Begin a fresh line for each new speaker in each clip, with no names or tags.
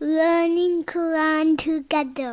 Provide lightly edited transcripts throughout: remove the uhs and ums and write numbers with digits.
learning Quran together.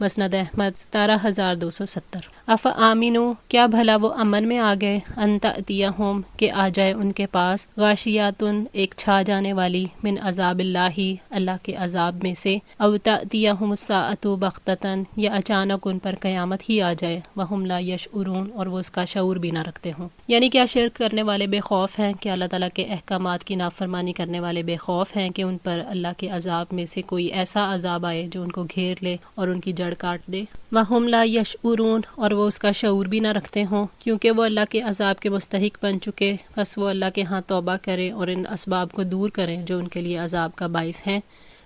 مسند Ahmad 17270۔ If آمینو، کیا بھلا وہ امن میں آ گئے، ان تأتیہم کہ آ جائے ان کے پاس، غاشیاتن ایک چھا جانے والی، من عذاب اللہ اللہ کے عذاب میں سے، او تأتیہم الساعۃ بغتۃ یا اچانک ان پر قیامت ہی آ جائے، وہم لا یشعرون اور وہ اس کا شعور بھی نہ رکھتے ہوں۔ یعنی کیا شرک کرنے والے بے خوف ہیں کہ اللہ تعالیٰ کے احکامات کی نافرمانی کرنے والے بے خوف ہیں کہ ان پر اللہ کے عذاب میں سے کوئی ایسا عذاب آئے جو ان کو گھیر لے اور ان کی جڑ کاٹ دے؟ وَهُمْ لَا يَشْعُرُونَ اور وہ اس کا شعور بھی نہ رکھتے ہوں، کیونکہ وہ اللہ کے عذاب کے مستحق بن چکے، بس وہ اللہ کے ہاں توبہ کریں اور ان اسباب کو دور کریں جو ان کے لیے عذاب کا باعث ہیں۔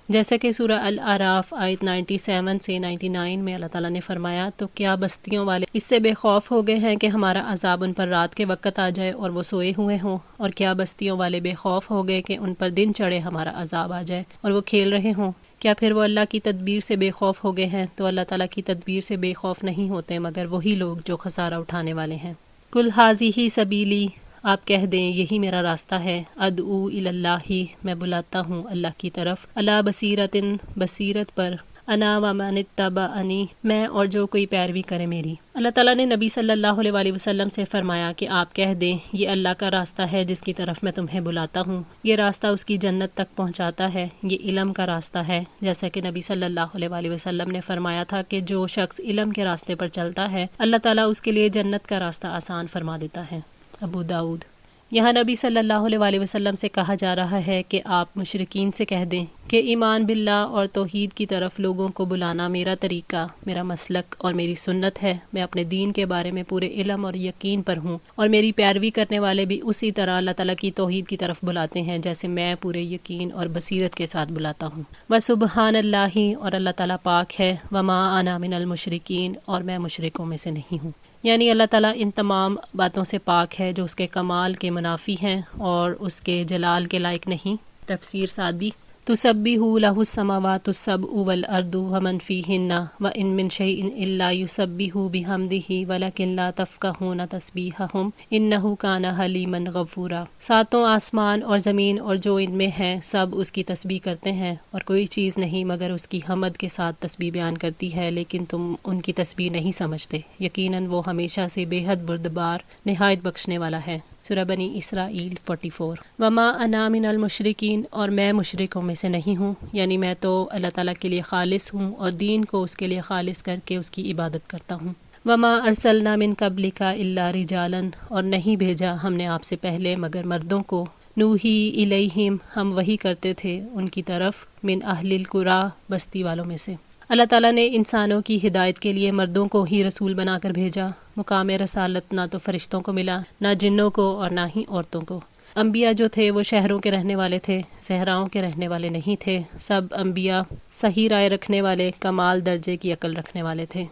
جیسا کہ سورہ الاعراف آیت 97 سے 99 میں اللہ تعالیٰ نے فرمایا، تو کیا بستیوں والے اس سے بے خوف ہو گئے ہیں کہ ہمارا عذاب ان پر رات کے وقت آ جائے اور وہ سوئے ہوئے ہوں، اور کیا بستیوں والے بے خوف ہو گئے کہ ان پر دن چڑھے ہمارا عذاب آ جائے اور وہ کھیل رہے ہوں؟ کیا پھر وہ اللہ کی تدبیر سے بے خوف ہو گئے ہیں؟ تو اللہ تعالیٰ کی تدبیر سے بے خوف نہیں ہوتے مگر وہی لوگ جو خسارہ اٹھانے والے ہیں۔ کل ھذہ سبیلی، آپ کہہ دیں یہی میرا راستہ ہے، ادعو الی اللہ میں بلاتا ہوں اللہ کی طرف، علی بصیرۃ بصیرت پر، انا ومن اتبعنی میں اور جو کوئی پیروی کرے میری۔ اللہ تعالیٰ نے نبی صلی اللہ علیہ وآلہ وسلم سے فرمایا کہ آپ کہہ دیں یہ اللہ کا راستہ ہے جس کی طرف میں تمہیں بلاتا ہوں، یہ راستہ اس کی جنت تک پہنچاتا ہے، یہ علم کا راستہ ہے، جیسا کہ نبی صلی اللہ علیہ وآلہ وسلم نے فرمایا تھا کہ جو شخص علم کے راستے پر چلتا ہے اللہ تعالیٰ اس کے لیے جنت کا راستہ آسان فرما دیتا ہے۔ ابو داؤد۔ یہاں نبی صلی اللہ علیہ وآلہ وسلم سے کہا جا رہا ہے کہ آپ مشرکین سے کہہ دیں کہ ایمان باللہ اور توحید کی طرف لوگوں کو بلانا میرا طریقہ، میرا مسلک اور میری سنت ہے، میں اپنے دین کے بارے میں پورے علم اور یقین پر ہوں، اور میری پیروی کرنے والے بھی اسی طرح اللہ تعالیٰ کی توحید کی طرف بلاتے ہیں جیسے میں پورے یقین اور بصیرت کے ساتھ بلاتا ہوں۔ وَسُبْحَانَ اللَّهِ اور اللہ تعالیٰ پاک ہے، وَمَا أَنَا مِنَ الْمُشْرِكِينَ اور میں مشرکوں میں سے نہیں ہوں۔ یعنی اللہ تعالیٰ ان تمام باتوں سے پاک ہے جو اس کے کمال کے منافی ہیں اور اس کے جلال کے لائق نہیں۔ تفسیر سعدی۔ تسبح لہ السماوات السبع والارض ومن فیہن وان من شیء الا یسبح بحمدہ ولکن لا تفقہون تسبیحہم انہ کان حلیما غفورا۔ ساتوں آسمان اور زمین اور جو ان میں ہے سب اس کی تسبیح کرتے ہیں، اور کوئی چیز نہیں مگر اس کی حمد کے ساتھ تسبیح بیان کرتی ہے، لیکن تم ان کی تسبیح نہیں سمجھتے، یقیناً وہ ہمیشہ سے بے حد بردبار نہایت بخشنے والا ہے۔ سورہ بنی اسرائیل 44۔ وما انا من المشرکین اور میں مشرکوں میں سے نہیں ہوں، یعنی میں تو اللہ تعالیٰ کے لیے خالص ہوں اور دین کو اس کے لیے خالص کر کے اس کی عبادت کرتا ہوں۔ وما ارسلنا من قبلک الا رجالا اور نہیں بھیجا ہم نے آپ سے پہلے مگر مردوں کو، نوحی الیہم ہم وحی کرتے تھے ان کی طرف، من اہل القری بستی والوں میں سے۔ اللہ تعالیٰ نے انسانوں کی ہدایت کے لیے مردوں کو ہی رسول بنا کر بھیجا۔ مقام رسالت نہ تو فرشتوں کو ملا، نہ جنوں کو اور نہ ہی عورتوں کو۔ انبیاء جو تھے وہ شہروں کے رہنے والے تھے، صحراؤں کے رہنے والے نہیں تھے۔ سب انبیاء صحیح رائے رکھنے والے، کمال درجے کی عقل رکھنے والے تھے۔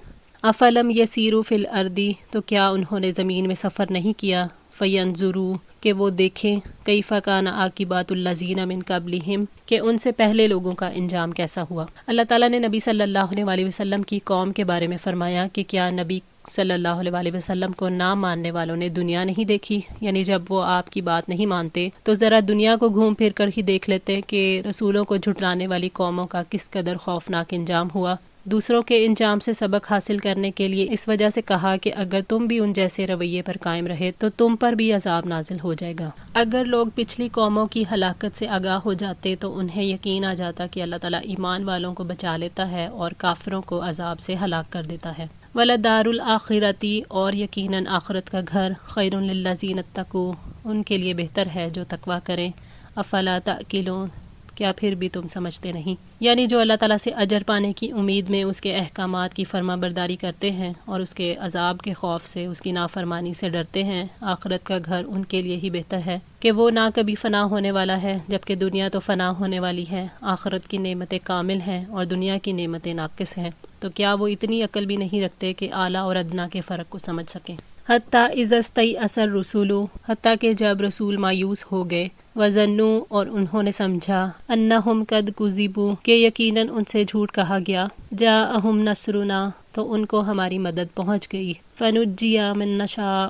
افلم یسیروا فی الارض تو کیا انہوں نے زمین میں سفر نہیں کیا، فینظروا کہ وہ دیکھیں، کیف کان عاقبۃ الذین من قبلہم کہ ان سے پہلے لوگوں کا انجام کیسا ہوا۔ اللہ تعالیٰ نے نبی صلی اللہ علیہ وآلہ وسلم کی قوم کے بارے میں فرمایا کہ کیا نبی صلی اللہ علیہ وآلہ وسلم کو نہ ماننے والوں نے دنیا نہیں دیکھی، یعنی جب وہ آپ کی بات نہیں مانتے تو ذرا دنیا کو گھوم پھر کر ہی دیکھ لیتے کہ رسولوں کو جھٹلانے والی قوموں کا کس قدر خوفناک انجام ہوا۔ دوسروں کے انجام سے سبق حاصل کرنے کے لیے اس وجہ سے کہا کہ اگر تم بھی ان جیسے رویے پر قائم رہے تو تم پر بھی عذاب نازل ہو جائے گا۔ اگر لوگ پچھلی قوموں کی ہلاکت سے آگاہ ہو جاتے تو انہیں یقین آ جاتا کہ اللہ تعالیٰ ایمان والوں کو بچا لیتا ہے اور کافروں کو عذاب سے ہلاک کر دیتا ہے۔ وَلَدَارُ الْآخِرَةِ اور یقیناً آخرت کا گھر، خَيْرٌ لِلَّذِينَ اتَّقُوا ان کے لیے بہتر ہے جو تقویٰ کریں۔ أَفَلَا تَعْقِلُونَ کیا پھر بھی تم سمجھتے نہیں؟ یعنی جو اللہ تعالیٰ سے اجر پانے کی امید میں اس کے احکامات کی فرما برداری کرتے ہیں اور اس کے عذاب کے خوف سے اس کی نافرمانی سے ڈرتے ہیں، آخرت کا گھر ان کے لیے ہی بہتر ہے کہ وہ نہ کبھی فنا ہونے والا ہے، جبکہ دنیا تو فنا ہونے والی ہے۔ آخرت کی نعمتیں کامل ہیں اور دنیا کی نعمتیں ناقص ہیں، تو کیا وہ اتنی عقل بھی نہیں رکھتے کہ اعلیٰ اور ادنیٰ کے فرق کو سمجھ سکیں؟ حتیٰ اذا استیأس الرسل حتیٰ کہ جب رسول مایوس ہو گئے، وظنوا اور انہوں نے سمجھا، انہم قد کذبوا کہ یقیناً ان سے جھوٹ کہا گیا، جاءہم نصرنا تو ان کو ہماری مدد پہنچ گئی، فنجی من نشاء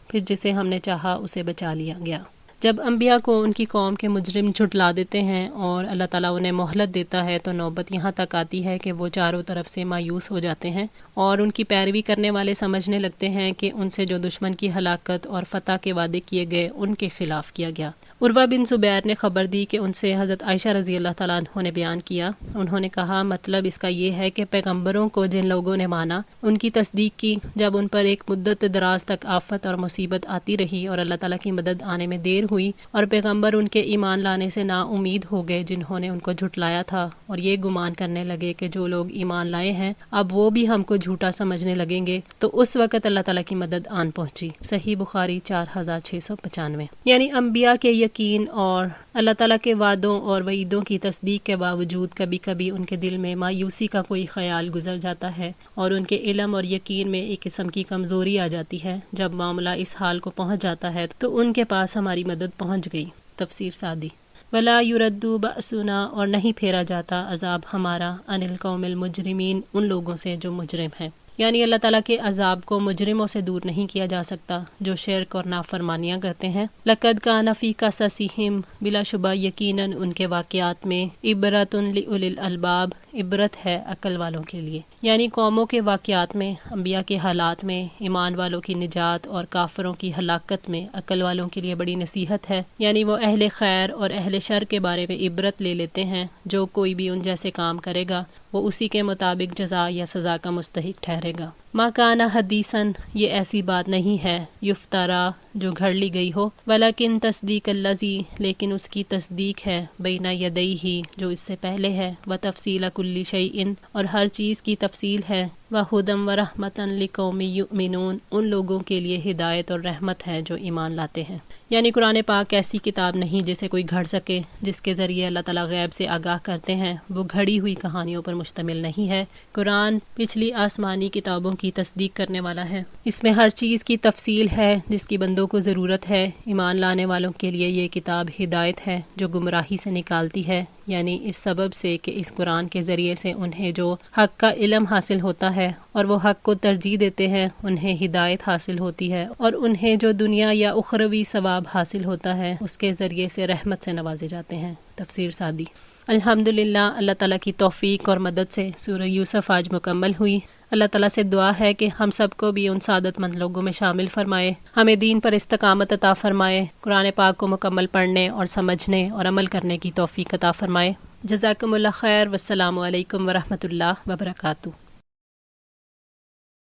پھر جسے ہم نے چاہا اسے بچا لیا گیا۔ جب انبیاء کو ان کی قوم کے مجرم جھٹلا دیتے ہیں اور اللہ تعالیٰ انہیں مہلت دیتا ہے تو نوبت یہاں تک آتی ہے کہ وہ چاروں طرف سے مایوس ہو جاتے ہیں اور ان کی پیروی کرنے والے سمجھنے لگتے ہیں کہ ان سے جو دشمن کی ہلاکت اور فتح کے وعدے کیے گئے ان کے خلاف کیا گیا۔ عروہ بن زبیر نے خبر دی کہ ان سے حضرت عائشہ رضی اللہ تعالیٰ عنہ نے بیان کیا، انہوں نے کہا مطلب اس کا یہ ہے کہ پیغمبروں کو جن لوگوں نے مانا، ان کی تصدیق کی، جب ان پر ایک مدت دراز تک آفت اور مصیبت آتی رہی اور اللہ تعالیٰ کی مدد آنے میں دیر ہوئی اور پیغمبر ان کے ایمان لانے سے نا امید ہو گئے جنہوں نے ان کو جھٹلایا تھا اور یہ گمان کرنے لگے کہ جو لوگ ایمان لائے ہیں اب وہ بھی ہم کو جھوٹا سمجھنے لگیں گے، تو اس وقت اللہ تعالیٰ کی مدد آن پہنچی۔ صحیح بخاری 4695۔ یعنی انبیاء کے یقین اور اللہ تعالیٰ کے وعدوں اور وعیدوں کی تصدیق کے باوجود کبھی کبھی ان کے دل میں مایوسی کا کوئی خیال گزر جاتا ہے اور ان کے علم اور یقین میں ایک قسم کی کمزوری آ جاتی ہے۔ جب معاملہ اس حال کو پہنچ جاتا ہے تو ان کے پاس ہماری مدد پہنچ گئی۔ تفسیر سعدی۔ ولا یردو بأسنا، اور نہیں پھیرا جاتا عذاب ہمارا، عن القوم المجرمین، ان لوگوں سے جو مجرم ہیں۔ یعنی اللہ تعالیٰ کے عذاب کو مجرموں سے دور نہیں کیا جا سکتا جو شرک اور نافرمانیاں کرتے ہیں۔ لقد کان فی قصصہم، بلا شبہ یقیناً ان کے واقعات میں، عبرۃ لأولی الالباب، عبرت ہے عقل والوں کے لیے۔ یعنی قوموں کے واقعات میں، انبیاء کے حالات میں، ایمان والوں کی نجات اور کافروں کی ہلاکت میں عقل والوں کے لیے بڑی نصیحت ہے۔ یعنی وہ اہل خیر اور اہل شر کے بارے میں عبرت لے لیتے ہیں، جو کوئی بھی ان جیسے کام کرے گا وہ اسی کے مطابق جزا یا سزا کا مستحق ٹھہرے گا۔ ما کان حدیثاً، یہ ایسی بات نہیں ہے، یفترا، جو گھڑ لی گئی ہو، ولیکن تصدیق الذی، لیکن اس کی تصدیق ہے، بین یدیہ، جو اس سے پہلے ہے، و تفصیل کل شیء، اور ہر چیز کی تفصیل ہے، وہدی ورحمۃ لقوم یؤمنون، ان لوگوں کے لیے ہدایت اور رحمت ہے جو ایمان لاتے ہیں۔ یعنی قرآن پاک ایسی کتاب نہیں جسے کوئی گھڑ سکے، جس کے ذریعے اللہ تعالیٰ غیب سے آگاہ کرتے ہیں، وہ گھڑی ہوئی کہانیوں پر مشتمل نہیں ہے۔ قرآن پچھلی آسمانی کتابوں کی تصدیق کرنے والا ہے، اس میں ہر چیز کی تفصیل ہے جس کی بندوں کو ضرورت ہے۔ ایمان لانے والوں کے لیے یہ کتاب ہدایت ہے جو گمراہی سے نکالتی ہے، یعنی اس سبب سے کہ اس قرآن کے ذریعے سے انہیں جو حق کا علم حاصل ہوتا ہے اور وہ حق کو ترجیح دیتے ہیں، انہیں ہدایت حاصل ہوتی ہے، اور انہیں جو دنیا یا اخروی ثواب حاصل ہوتا ہے اس کے ذریعے سے رحمت سے نوازے جاتے ہیں۔ تفسیر سعدی۔ الحمدللہ، اللہ تعالیٰ کی توفیق اور مدد سے سورہ یوسف آج مکمل ہوئی۔ اللہ تعالیٰ سے دعا ہے کہ ہم سب کو بھی ان سعادت مند لوگوں میں شامل فرمائے، ہمیں دین پر استقامت عطا فرمائے، قرآن پاک کو مکمل پڑھنے اور سمجھنے اور عمل کرنے کی توفیق عطا فرمائے۔ جزاکم اللہ خیر، والسلام علیکم ورحمۃ اللہ وبرکاتہ۔